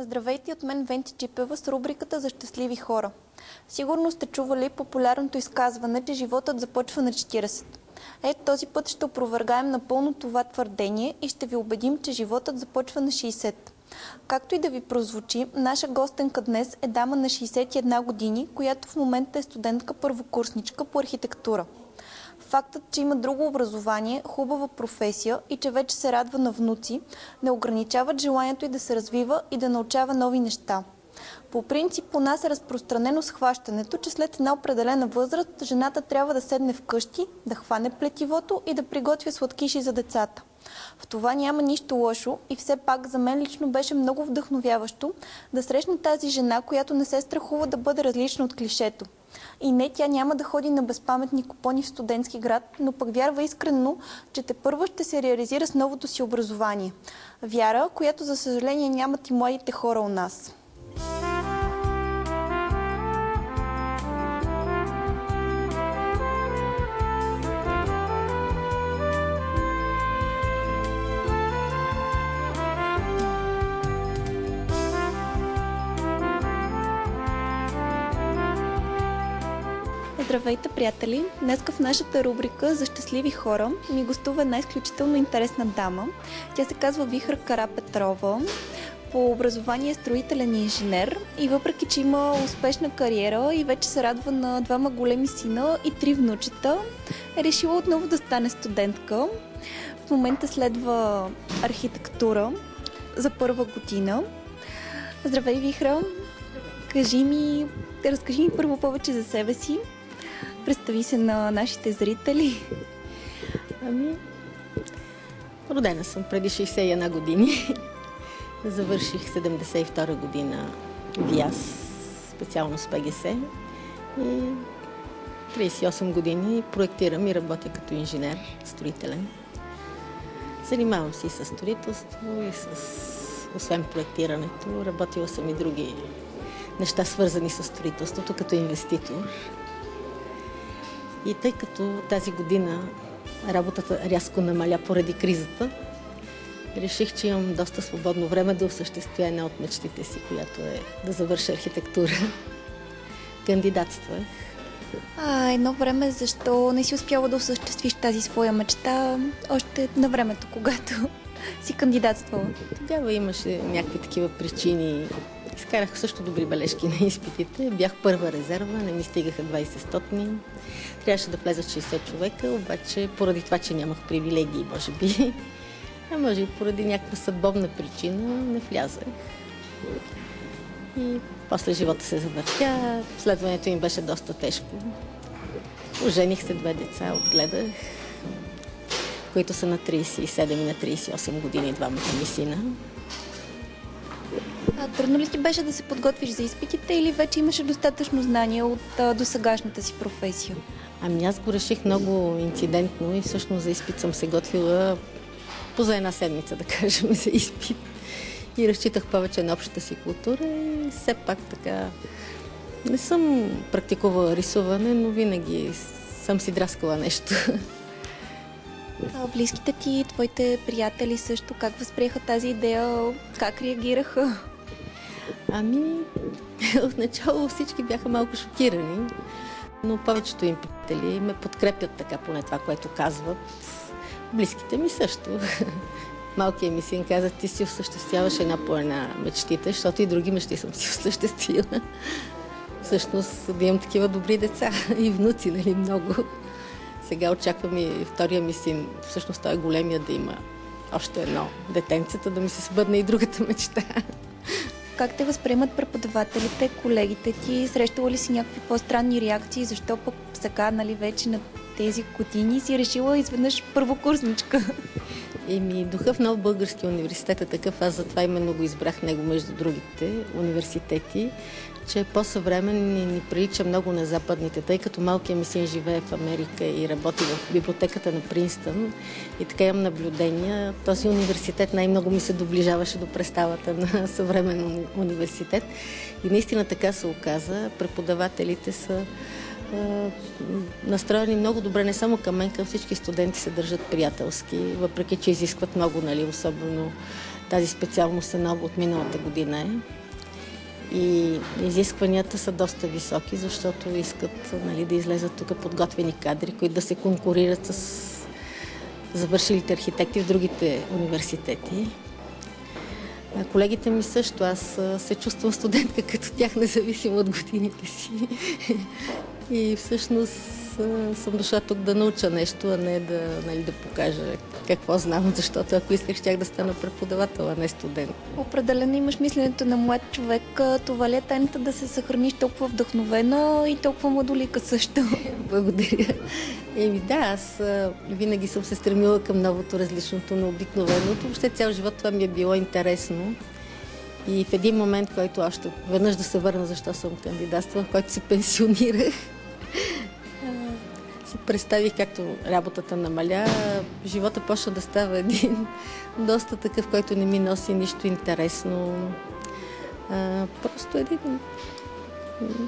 Здравейте от мен, Венти Чипева, с рубриката за щастливи хора. Сигурно сте чували популярното изказване, че животът започва на 40. Ето този път ще опровергаем напълно това твърдение и ще ви убедим, че животът започва на 60. Както и да ви прозвучи, наша гостенка днес е дама на 61 години, която в момента е студентка първокурсничка по архитектура. Фактът, че има друго образование, хубава професия и че вече се радва на внуци, не ограничават желанието й да се развива и да научава нови неща. По принцип, у нас е разпространено схващането, че след една определена възраст жената трябва да седне вкъщи, да хване плетивото и да приготвя сладкиши за децата. В това няма нищо лошо и все пак за мен лично беше много вдъхновяващо да срещна тази жена, която не се страхува да бъде различна от клишето. И не, тя няма да ходи на безпаметни купони в студентски град, но пък вярва искрено, че тепърва ще се реализира с новото си образование. Вяра, която за съжаление нямат и младите хора у нас. Здравейте, приятели! Днеска в нашата рубрика за щастливи хора ми гостува една изключително интересна дама. Тя се казва Вихра Карапетрова. По образование е строителен инженер и въпреки, че има успешна кариера и вече се радва на двама големи сина и 3 внучета, е решила отново да стане студентка. В момента следва архитектура за първа година. Здравей, Вихра! Разкажи ми първо повече за себе си. Представи се на нашите зрители. Родена съм преди 61 години. Завърших 72 година ВИАС, специално с ПГС. И 38 години проектирам и работя като инженер строителен. Занимавам се и с строителство, и освен проектирането. Работила съм и други неща, свързани с строителството, като инвеститор. И тъй като тази година работата рязко намаля поради кризата, реших, че имам доста свободно време да осъществя една от мечтите си, която е да завърша архитектура. Кандидатствах. Едно време, защо не си успяла да осъществиш тази своя мечта още на времето, когато си кандидатствала? Тогава имаше някакви такива причини. Изкарах също добри бележки на изпитите. Бях първа резерва, не ми стигаха 20 стотни. Трябваше да влезат 60 човека, обаче поради това, че нямах привилегии, може би, може и поради някаква съдбовна причина, не влязах. И после живота се завъртя, следването им беше доста тежко. Ожених се, 2 деца отгледах, които са на 37 и на 38 години, двамата ми сина. Трудно ли ти беше да се подготвиш за изпитите или вече имаше достатъчно знания от досегашната си професия? Аз го реших много инцидентно и всъщност за изпит съм се готвила за една седмица, да кажем, за изпит. И разчитах повече на общата си култура и все пак така не съм практикувала рисуване, но винаги съм си драскала нещо. Близките ти, твоите приятели също, как възприеха тази идея, как реагираха? Отначало всички бяха малко шокирани, но повечето им приятели ме подкрепят така поне това, което казват. Близките ми също. Малкият ми син каза, ти си осъществяваш една по една мечтите, защото и други мечти съм си осъществила. Всъщност да имам такива добри деца и внуци, нали, много. Сега очаквам и втория ми син, всъщност той е големия, да има още едно детенцето, да ми се сбъдне и другата мечта. Как те възприемат преподавателите, колегите ти? Срещала ли си някакви по-странни реакции? Защо пък сега, нали, вече на тези години си решила изведнъж първокурсничка? Духа в Нов български университет е такъв, аз затова именно го избрах него между другите университети, че е по-съвременен и ни прилича много на западните, тъй като малкият ми син живее в Америка и работи в библиотеката на Принстън и така имам наблюдения. Този университет най-много ми се доближаваше до представата на съвременен университет и наистина така се оказа. Преподавателите са настроени много добре, не само към мен, към всички студенти се държат приятелски, въпреки че изискват много, нали, особено Тази специалност е нова от миналата година. И изискванията са доста високи, защото искат, нали, да излезат тук подготвени кадри, които да се конкурират с завършилите архитекти в другите университети. Колегите ми също. Аз се чувствам студентка като тях, независимо от годините си. И всъщност съм дошла тук да науча нещо, а не да покажа какво знам, защото ако исках, щях да стана преподавател, а не студент. Определено имаш мисленето на млад човек. Това ли е тайната да се съхраниш толкова вдъхновена и толкова младолика също? Благодаря. Да, аз винаги съм се стремила към новото, различното, необикновеното. Въобще цял живот това ми е било интересно. И в един момент, който още веднъж да се върна, защо съм кандидатствала, в който се пенсионирах, си представих както работата намаля, живота почна да става един доста такъв, който не ми носи нищо интересно. Просто един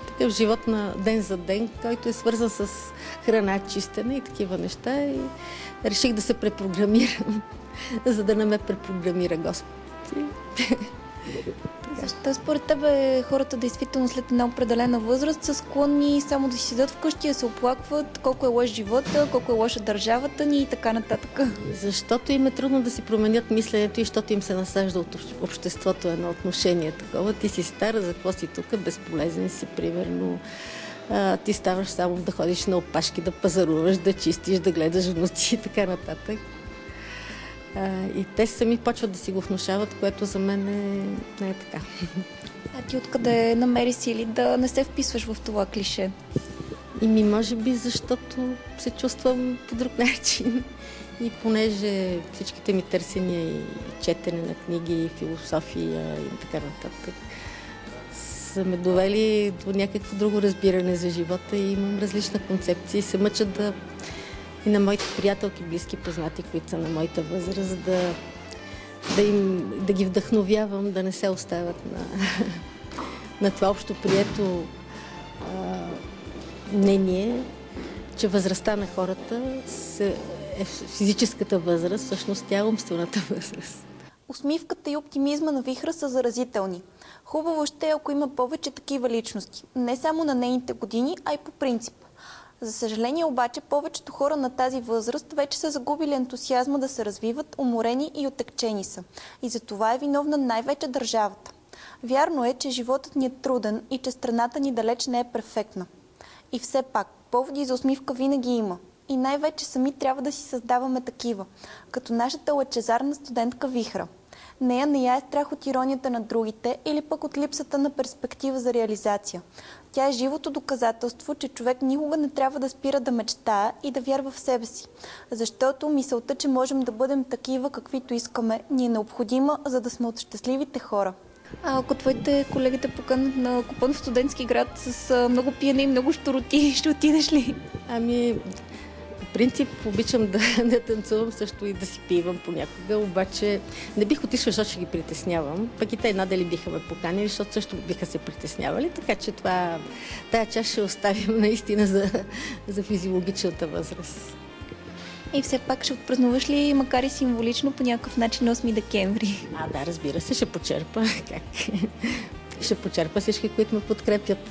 такъв живот на ден за ден, който е свързан с храна, чистене и такива неща. И реших да се препрограмирам, за да не ме препрограмира Господ. Защо според тебе хората действително след една определена възраст са склонни само да си седят вкъщи, да се оплакват колко е лош живота, колко е лоша държавата ни и така нататък? Защото им е трудно да си променят мисленето и защото им се насажда от обществото едно отношение такова. Ти си стара, за какво си тук, безполезен си, примерно. Ти ставаш само да ходиш на опашки, да пазаруваш, да чистиш, да гледаш внуци и така нататък. И те сами почват да си го внушават, което за мен не е така. А ти откъде намери сили да не се вписваш в това клише? Може би защото се чувствам по друг начин. И понеже всичките ми търсения и четене на книги, и философия и така нататък са ме довели до някакво друго разбиране за живота и имам различна концепция и се мъча и на моите приятелки, близки, познати, които са на моята възраст, да ги вдъхновявам, да не се оставят на това общо прието мнение, че възрастта на хората е физическата възраст, всъщност тя е умствената възраст. Усмивката и оптимизма на Вихра са заразителни. Хубаво ще е, ако има повече такива личности. Не само на нейните години, а и по принцип. За съжаление обаче, повечето хора на тази възраст вече са загубили ентусиазма да се развиват, уморени и отекчени са. И за това е виновна най-вече държавата. Вярно е, че животът ни е труден и че страната ни далеч не е перфектна. И все пак, поводи за усмивка винаги има. И най-вече сами трябва да си създаваме такива, като нашата лъчезарна студентка Вихра. Нея не я е страх от иронията на другите или пък от липсата на перспектива за реализация. Тя е живото доказателство, че човек никога не трябва да спира да мечтае и да вярва в себе си. Защото мисълта, че можем да бъдем такива, каквито искаме, ни е необходима, за да сме от щастливите хора. А ако твоите колеги те поканат на купон в студентски град с много пиене и много щуроти, ще отидеш ли? В принцип обичам да танцувам също и да си пивам понякога, обаче не бих отишла, защото ще ги притеснявам. Пък и те надали биха ме поканили, защото също биха се притеснявали, така че тая част ще оставим наистина за физиологичната възраст. И все пак ще отпразнуваш ли, макар и символично, по някакъв начин 8 декември? Да, разбира се, ще почерпа. Ще почерпа всички, които ме подкрепят.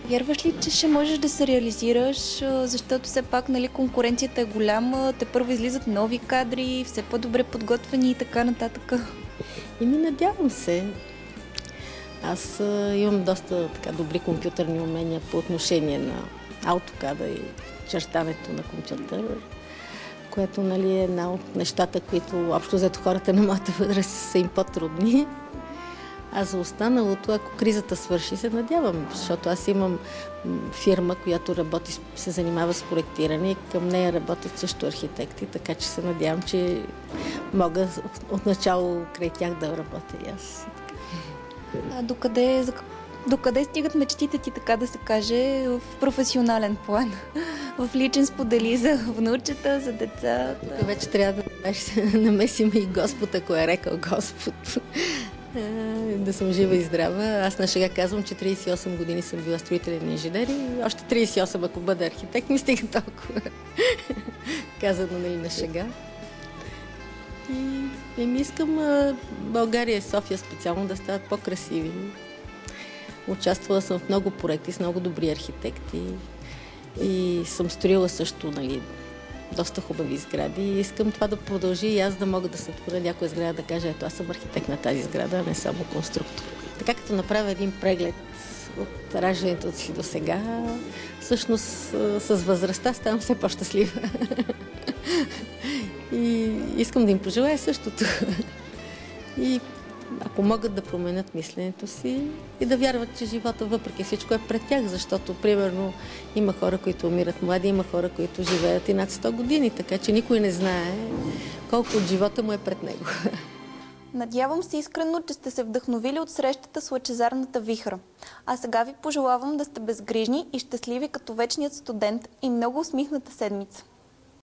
Вярваш ли, че ще можеш да се реализираш, защото все пак конкуренцията е голяма, те първо излизат нови кадри, все по-добре подготвени и така нататък? Надявам се. Аз имам доста добри компютърни умения по отношение на AutoCAD и чертането на компютър, което е една от нещата, които общо взето хората на моята възраст са им по-трудни. А за останалото, ако кризата свърши, се надявам, защото аз имам фирма, която се занимава с проектиране и към нея работят също архитекти, така че се надявам, че мога отначало край тях да работя и аз. Докъде стигат мечтите ти, така да се каже, в професионален план? В личен сподели за внучета, за децата? Тук вече трябва да се намесим и Господ, ако е рекал Господ. Да съм жива и здрава. Аз на шега казвам, че 38 години съм била строителен инженер и още 38, ако бъда архитект, ми стига толкова. Казано на шега. И ми искам България и София специално да стават по-красиви. Участвала съм в много проекти с много добри архитекти и съм строила също, нали, доста хубави сгради. И искам това да продължи и аз да мога да сътворя някоя сграда, да кажа, ето аз съм архитект на тази сграда, а не само конструктор. Така като направя един преглед от раждането си до сега, всъщност с възрастта ставам все по-щастлива. И искам да им пожелая същото. И ако могат да променят мисленето си и да вярват, че живота въпреки всичко е пред тях, защото, примерно, има хора, които умират млади, има хора, които живеят и над 100 години, така че никой не знае колко от живота му е пред него. Надявам се искрено, че сте се вдъхновили от срещата с лъчезарната вихра. А сега ви пожелавам да сте безгрижни и щастливи като вечният студент и много усмихната седмица.